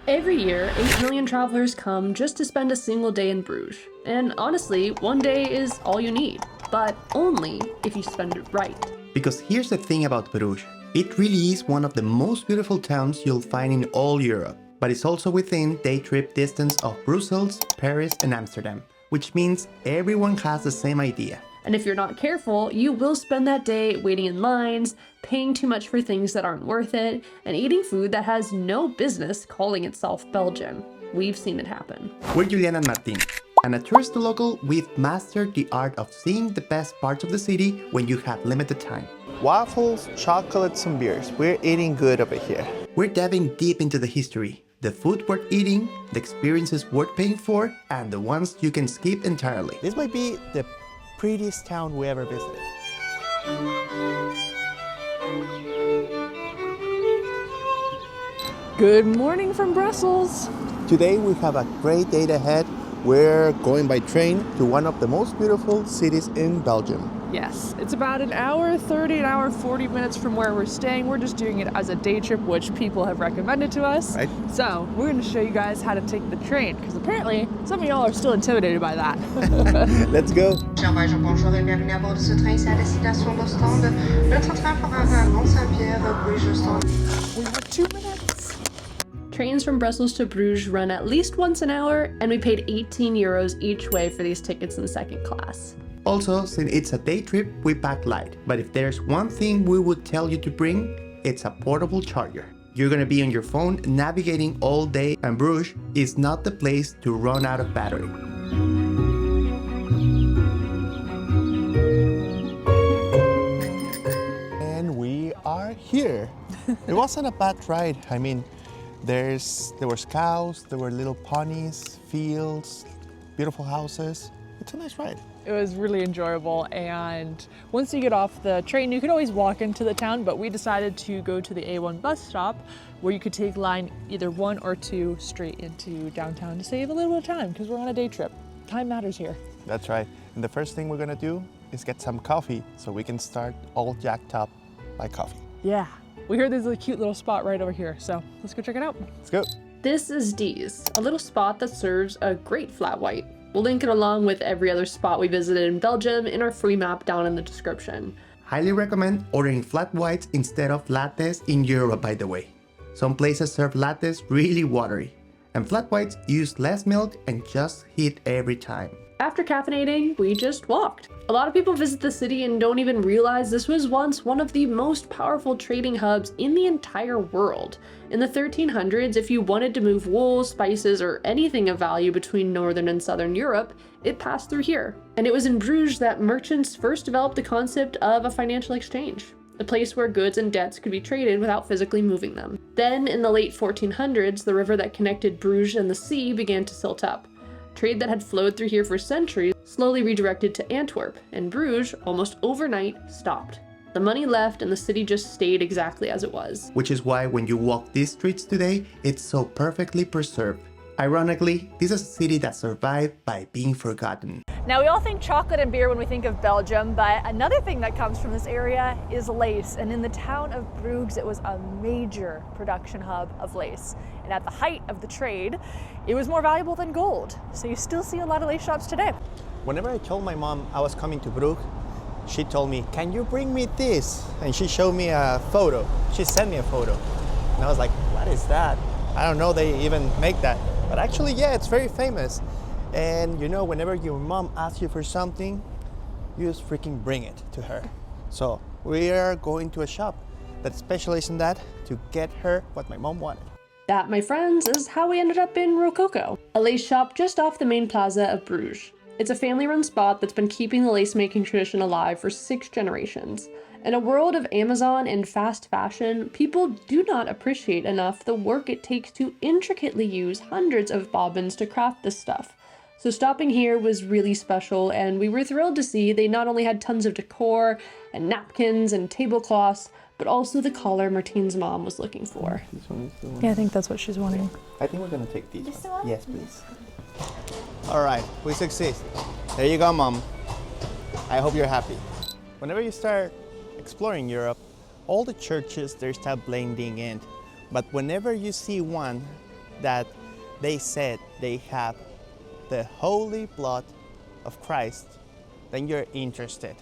Every year, 8 million travelers come just to spend a single day in Bruges. And honestly, one day is all you need, but only if you spend it right. Because here's the thing about Bruges. It really is one of the most beautiful towns you'll find in all Europe, but it's also within day trip distance of Brussels, Paris, and Amsterdam, which means everyone has the same idea. And if you're not careful, you will spend that day waiting in lines, paying too much for things that aren't worth it, and eating food that has no business calling itself Belgian. We've seen it happen. We're Julian and Martin, and at Tourist to Local, we've mastered the art of seeing the best parts of the city when you have limited time. Waffles, chocolates, and beers. We're eating good over here. We're diving deep into the history, the food worth eating, the experiences worth paying for, and the ones you can skip entirely. This might be the prettiest town we ever visited. Good morning from Brussels. Today we have a great day ahead. We're going by train to one of the most beautiful cities in Belgium. Yes, it's about an hour 30, an hour 40 minutes from where we're staying. We're just doing it as a day trip, which people have recommended to us. Right. So we're going to show you guys how to take the train, because apparently some of y'all are still intimidated by that. Let's go. Bonjour et bienvenue à bord de ce train ici à destination d'Ostende. Notre train fera à Mont-Saint-Pierre, Bruges, Ostende. We have 2 minutes. Trains from Brussels to Bruges run at least once an hour, and we paid 18 euros each way for these tickets in second class. Also, since it's a day trip, we pack light. But if there's one thing we would tell you to bring, it's a portable charger. You're gonna be on your phone navigating all day, and Bruges is not the place to run out of battery. And we are here. It wasn't a bad ride. I mean, there were cows, there were little ponies, fields, beautiful houses. It's a nice ride. It was really enjoyable, and once you get off the train, you can always walk into the town, but we decided to go to the A1 bus stop where you could take line either 1 or 2 straight into downtown to save a little bit of time, because we're on a day trip. Time matters here. That's right. And the first thing we're gonna do is get some coffee so we can start all jacked up by coffee. Yeah, we heard there's a cute little spot right over here, so let's go check it out. Let's go. This is Dees, a little spot that serves a great flat white. We'll link it along with every other spot we visited in Belgium in our free map down in the description. Highly recommend ordering flat whites instead of lattes in Europe, by the way. Some places serve lattes really watery, and flat whites use less milk and just hit every time. After caffeinating, we just walked. A lot of people visit the city and don't even realize this was once one of the most powerful trading hubs in the entire world. In the 1300s, if you wanted to move wool, spices, or anything of value between Northern and Southern Europe, it passed through here. And it was in Bruges that merchants first developed the concept of a financial exchange, a place where goods and debts could be traded without physically moving them. Then, in the late 1400s, the river that connected Bruges and the sea began to silt up. Trade that had flowed through here for centuries slowly redirected to Antwerp, and Bruges, almost overnight, stopped. The money left and the city just stayed exactly as it was. Which is why when you walk these streets today, it's so perfectly preserved. Ironically, this is a city that survived by being forgotten. Now, we all think chocolate and beer when we think of Belgium, but another thing that comes from this area is lace. And in the town of Bruges, it was a major production hub of lace. And at the height of the trade, it was more valuable than gold. So you still see a lot of lace shops today. Whenever I told my mom I was coming to Bruges, she told me, "Can you bring me this?" And she showed me a photo. She sent me a photo. And I was like, what is that? I don't know they even make that. But actually, yeah, it's very famous. And you know, whenever your mom asks you for something, you just freaking bring it to her. So we are going to a shop that specializes in that to get her what my mom wanted. That, my friends, is how we ended up in Rococo, a lace shop just off the main plaza of Bruges. It's a family-run spot that's been keeping the lace-making tradition alive for 6 generations. In a world of Amazon and fast fashion, people do not appreciate enough the work it takes to intricately use hundreds of bobbins to craft this stuff. So stopping here was really special, and we were thrilled to see they not only had tons of decor and napkins and tablecloths, but also the collar Martine's mom was looking for. This one is the one. Yeah, I think that's what she's wanting. I think we're gonna take these ones. Yes, please. All right, we succeed. There you go, Mom. I hope you're happy. Whenever you start exploring Europe, all the churches, they start blending in. But whenever you see one that they said they have the holy blood of Christ, then you're interested.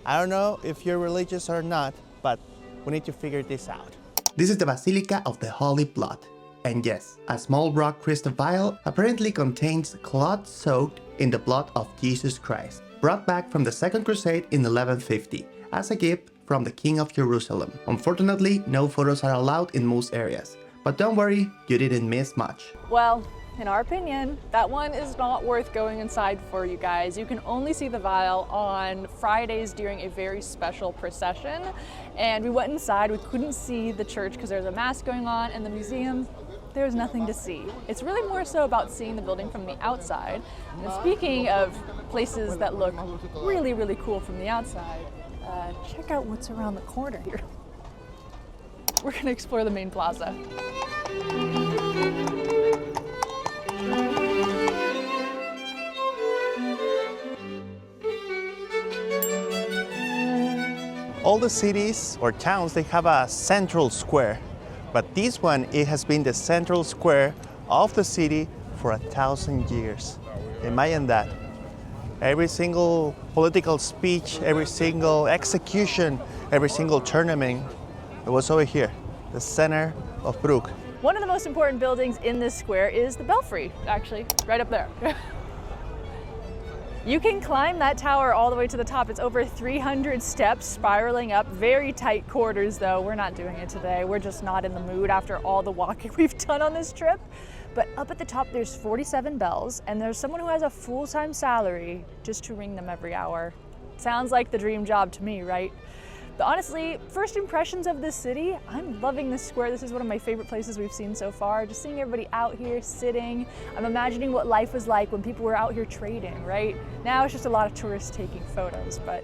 I don't know if you're religious or not, but we need to figure this out. This is the Basilica of the Holy Blood. And yes, a small rock crystal vial apparently contains cloth soaked in the blood of Jesus Christ, brought back from the Second Crusade in 1150 as a gift from the King of Jerusalem. Unfortunately, no photos are allowed in most areas, but don't worry, you didn't miss much. Well, in our opinion, that one is not worth going inside for, you guys. You can only see the vial on Fridays during a very special procession. And we went inside, we couldn't see the church because there's a mass going on, and the museum, there's nothing to see. It's really more so about seeing the building from the outside. And speaking of places that look really, really cool from the outside, check out what's around the corner here. We're gonna explore the main plaza. All the cities or towns, they have a central square, but this one, it has been the central square of the city for 1,000 years. Imagine that. Every single political speech, every single execution, every single tournament, it was over here, the center of Bruges. One of the most important buildings in this square is the Belfry, actually, right up there. You can climb that tower all the way to the top. It's over 300 steps spiraling up, very tight quarters though. We're not doing it today. We're just not in the mood after all the walking we've done on this trip. But up at the top, there's 47 bells, and there's someone who has a full-time salary just to ring them every hour. Sounds like the dream job to me, right? But honestly, first impressions of this city, I'm loving this square. This is one of my favorite places we've seen so far. Just seeing everybody out here sitting. I'm imagining what life was like when people were out here trading, right? Now it's just a lot of tourists taking photos, but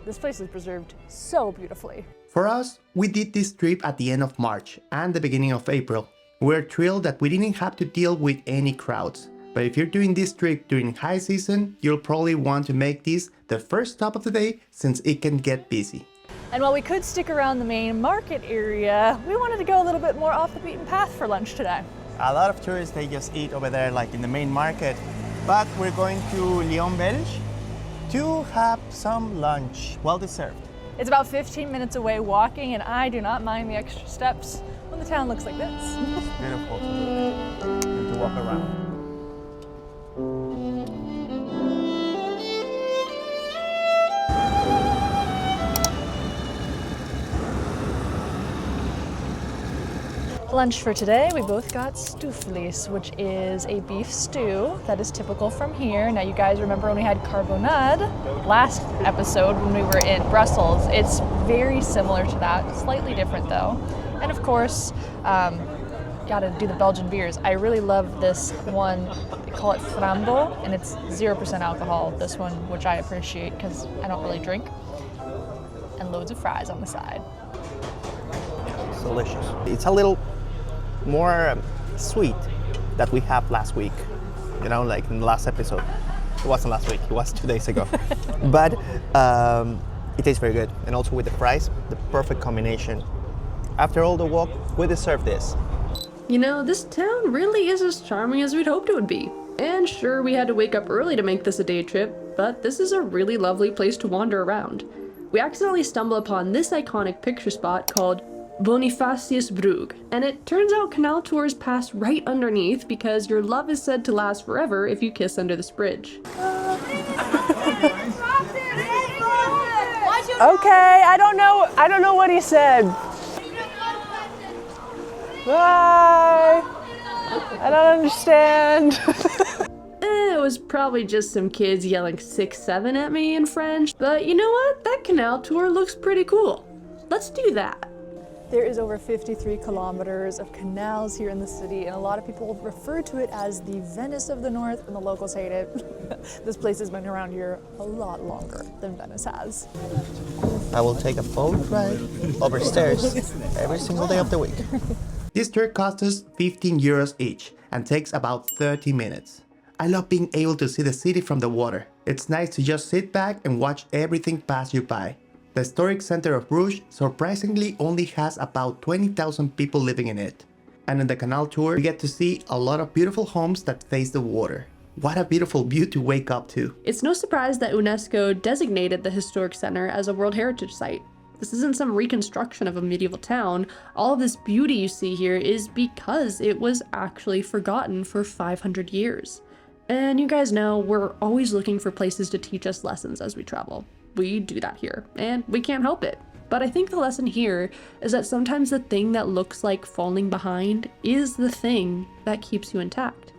this place is preserved so beautifully. For us, we did this trip at the end of March and the beginning of April. We're thrilled that we didn't have to deal with any crowds. But if you're doing this trip during high season, you'll probably want to make this the first stop of the day since it can get busy. And while we could stick around the main market area, we wanted to go a little bit more off the beaten path for lunch today. A lot of tourists, they just eat over there like in the main market, but we're going to Lyon, Belge to have some lunch, well deserved. It's about 15 minutes away walking, and I do not mind the extra steps when the town looks like this. It's beautiful to look and to walk around. Lunch for today, we both got Stoofvlees, which is a beef stew that is typical from here. Now you guys remember when we had carbonade last episode when we were in Brussels. It's very similar to that, slightly different though. And of course, gotta do the Belgian beers. I really love this one, they call it Frambo, and it's 0% alcohol, this one, which I appreciate because I don't really drink. And loads of fries on the side. It's delicious. It's a little more sweet that we have last week, you know, like in the last episode. It wasn't last week, it was 2 days ago. But it tastes very good, and also with the fries, the perfect combination. After all the walk, we deserve this. You know, this town really is as charming as we'd hoped it would be. And sure, we had to wake up early to make this a day trip, but this is a really lovely place to wander around. We accidentally stumbled upon this iconic picture spot called Bonifaciusbrug, and it turns out canal tours pass right underneath because your love is said to last forever if you kiss under this bridge. Okay, I don't know what he said. Bye. I don't understand. It was probably just some kids yelling 6-7 at me in French, but you know what? That canal tour looks pretty cool. Let's do that. There is over 53 kilometers of canals here in the city, and a lot of people refer to it as the Venice of the North, and the locals hate it. This place has been around here a lot longer than Venice has. I will take a boat ride over stairs every single day of the week. This tour costs us 15 euros each and takes about 30 minutes. I love being able to see the city from the water. It's nice to just sit back and watch everything pass you by. The historic center of Bruges surprisingly only has about 20,000 people living in it. And in the Canal tour, we get to see a lot of beautiful homes that face the water. What a beautiful view to wake up to. It's no surprise that UNESCO designated the historic center as a World Heritage Site. This isn't some reconstruction of a medieval town. All of this beauty you see here is because it was actually forgotten for 500 years. And you guys know we're always looking for places to teach us lessons as we travel. We do that here, and we can't help it. But I think the lesson here is that sometimes the thing that looks like falling behind is the thing that keeps you intact.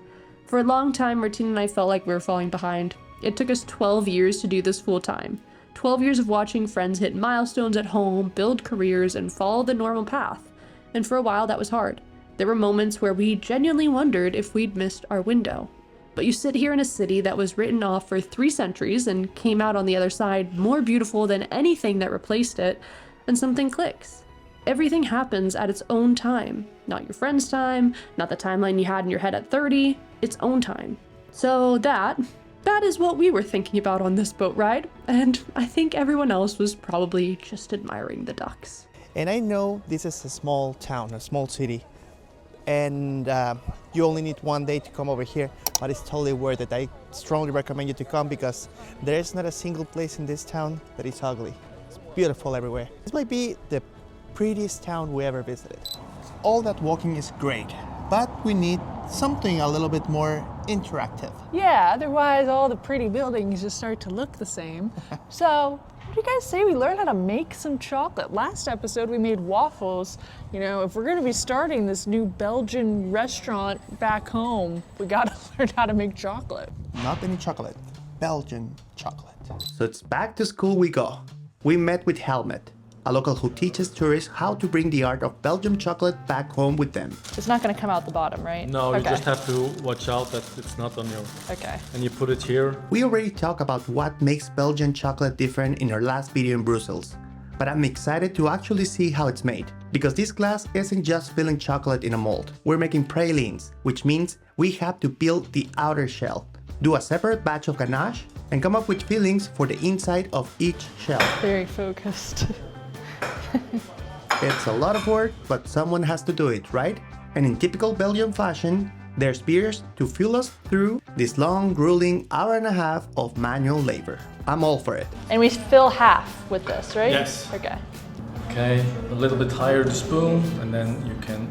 For a long time, Martina and I felt like we were falling behind. It took us 12 years to do this full time. 12 years of watching friends hit milestones at home, build careers, and follow the normal path. And for a while, that was hard. There were moments where we genuinely wondered if we'd missed our window. But you sit here in a city that was written off for 3 centuries and came out on the other side more beautiful than anything that replaced it, and something clicks. Everything happens at its own time. Not your friend's time, not the timeline you had in your head at 30, its own time. So that is what we were thinking about on this boat ride, and I think everyone else was probably just admiring the ducks. And I know this is a small town, a small city, and you only need 1 day to come over here, but it's totally worth it. I strongly recommend you to come because there is not a single place in this town that is ugly. It's beautiful everywhere. This might be the prettiest town we ever visited. All that walking is great, but we need something a little bit more interactive. Yeah, otherwise all the pretty buildings just start to look the same. So, what do you guys say we learn how to make some chocolate? Last episode we made waffles. You know, if we're gonna be starting this new Belgian restaurant back home, we gotta learn how to make chocolate. Not any chocolate, Belgian chocolate. So it's back to school we go. We met with Halve Maan, a local who teaches tourists how to bring the art of Belgium chocolate back home with them. It's not gonna come out the bottom, right? No, you Okay. just have to watch out that it's not on your... Okay. And you put it here. We already talked about what makes Belgian chocolate different in our last video in Brussels, but I'm excited to actually see how it's made, because this class isn't just filling chocolate in a mold. We're making pralines, which means we have to peel the outer shell, do a separate batch of ganache, and come up with fillings for the inside of each shell. Very focused. It's a lot of work, but someone has to do it, right? And in typical Belgian fashion, there's beers to fuel us through this long, grueling hour and a half of manual labor. I'm all for it. And we fill half with this, right? Yes. Okay. Okay, a little bit higher the spoon, and then you can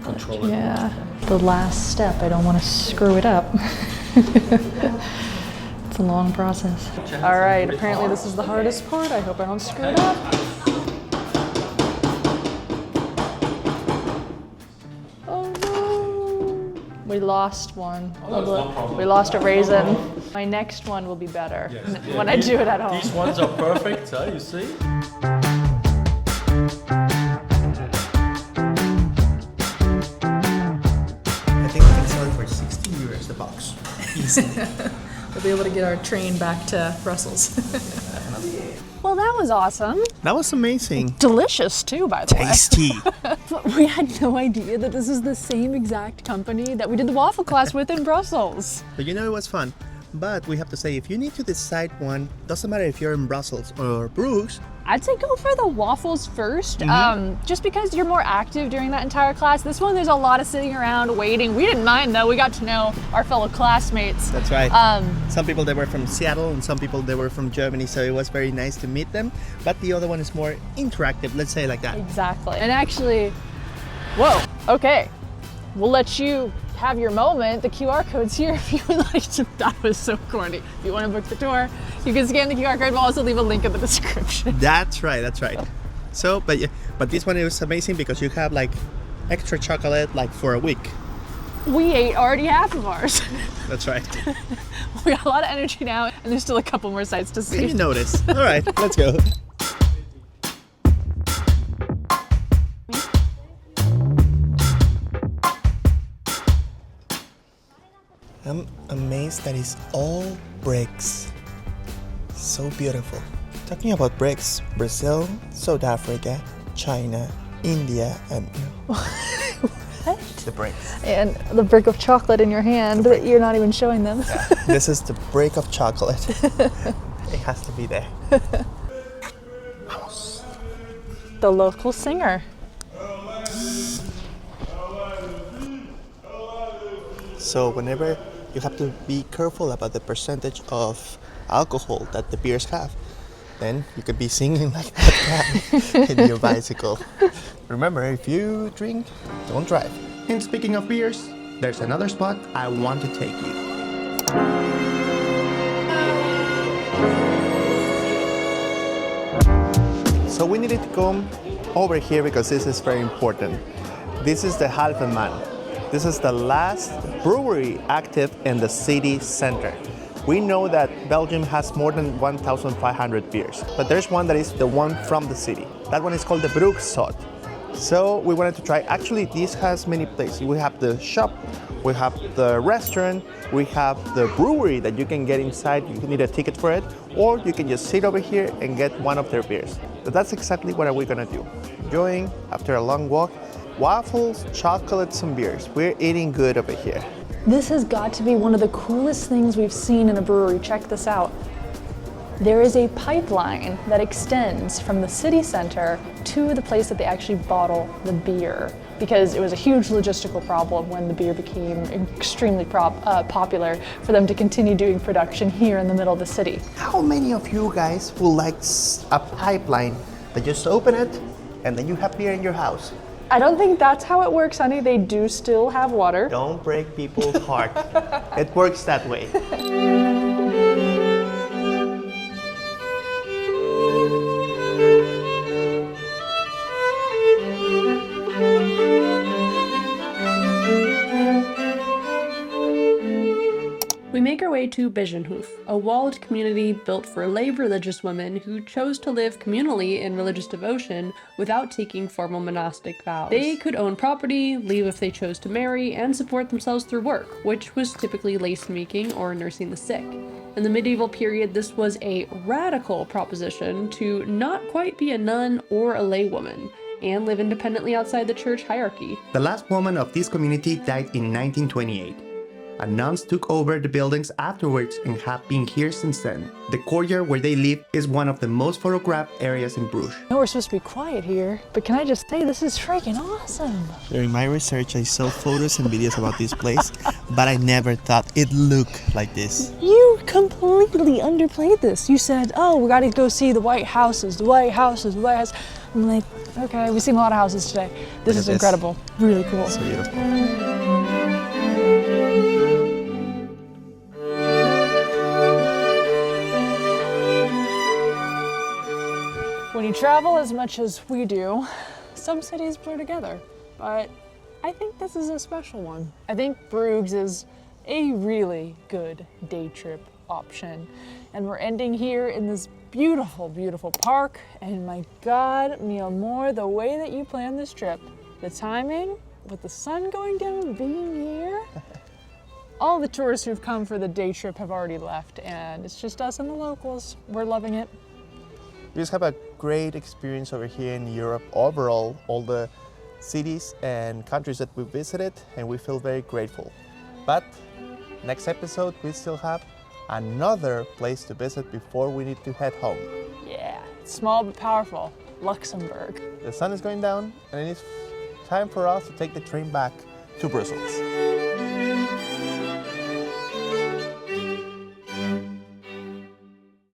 control it. Yeah, the last step. I don't want to screw it up. It's a long process. All right, apparently this is the hardest part. I hope I don't screw it up. Oh no! We lost one. Oh, that's no problem. We lost a raisin. My next one will be better when I do it at home. These ones are perfect, you see? I think we can sell it for 60 euros a box. Easily. We'll be able to get our train back to Brussels. Well, that was awesome. That was amazing. Delicious too, by the way. Tasty. We had no idea that this is the same exact company that we did the waffle class with in Brussels. But you know, it was fun. But we have to say, if you need to decide one, doesn't matter if you're in Brussels or Bruges, I'd say go for the waffles first, just because you're more active during that entire class. This one, there's a lot of sitting around waiting. We didn't mind though. We got to know our fellow classmates. that's right. Some people, they were from Seattle and some people, they were from Germany. So it was very nice to meet them. But the other one is more interactive, let's say it like that. Exactly. And actually, whoa, okay. We'll let you have your moment. The QR code's here if you would like to. That was so corny. If you want to book the tour, you can scan the QR code. We'll also leave a link in the description. That's right, that's right. So, but this one is amazing because you have like extra chocolate like for a week. We ate already half of ours. That's right. We got a lot of energy now, and there's still a couple more sites to Can you see. notice? All right, let's go. I'm amazed that it's all bricks. So beautiful. Talking about bricks, Brazil, South Africa, China, India, and the bricks. And the brick of chocolate in your hand that you're not even showing them. This is the brick of chocolate. It has to be there. The local singer. So whenever you have to be careful about the percentage of alcohol that the beers have. Then you could be singing like that guy in your bicycle. Remember, if you drink, don't drive. And speaking of beers, there's another spot I want to take you. So we needed to come over here because this is very important. This is the Halve Maan. This is the last brewery active in the city center. We know that Belgium has more than 1,500 beers, but there's one that is the one from the city. That one is called the Bruges. So we wanted to try, actually this has many places. We have the shop, we have the restaurant, we have the brewery that you can get inside, you need a ticket for it, or you can just sit over here and get one of their beers. But that's exactly what we're gonna do. Enjoying, after a long walk, waffles, chocolates, and beers. We're eating good over here. This has got to be one of the coolest things we've seen in a brewery. Check this out. There is a pipeline that extends from the city center to the place that they actually bottle the beer, because it was a huge logistical problem when the beer became extremely popular for them to continue doing production here in the middle of the city. How many of you guys would like a pipeline that just open it and then you have beer in your house? I don't think that's how it works, honey. They do still have water. Don't break people's heart. It works that way. We make our way to Begijnhof, a walled community built for lay religious women who chose to live communally in religious devotion without taking formal monastic vows. They could own property, leave if they chose to marry, and support themselves through work, which was typically lace making or nursing the sick. In the medieval period, this was a radical proposition to not quite be a nun or a laywoman, and live independently outside the church hierarchy. The last woman of this community died in 1928. And nuns took over the buildings afterwards and have been here since then. The courtyard where they live is one of the most photographed areas in Bruges. I know we're supposed to be quiet here, but can I just say this is freaking awesome. During my research, I saw photos and videos about this place, but I never thought it looked like this. You completely underplayed this. You said, oh, we gotta go see the White Houses, the White Houses, the White House. I'm like, okay, we've seen a lot of houses today. This is incredible, really cool. So beautiful. When you travel as much as we do, some cities blur together, but I think this is a special one. I think Bruges is a really good day trip option. And we're ending here in this beautiful, beautiful park. And my God, mi amor, the way that you planned this trip, the timing, with the sun going down and being here, all the tourists who've come for the day trip have already left, and it's just us and the locals. We're loving it. We just have a great experience over here in Europe overall, all the cities and countries that we visited, and we feel very grateful. But next episode, we still have another place to visit before we need to head home. Yeah, small but powerful, Luxembourg. The sun is going down, and it's time for us to take the train back to Brussels.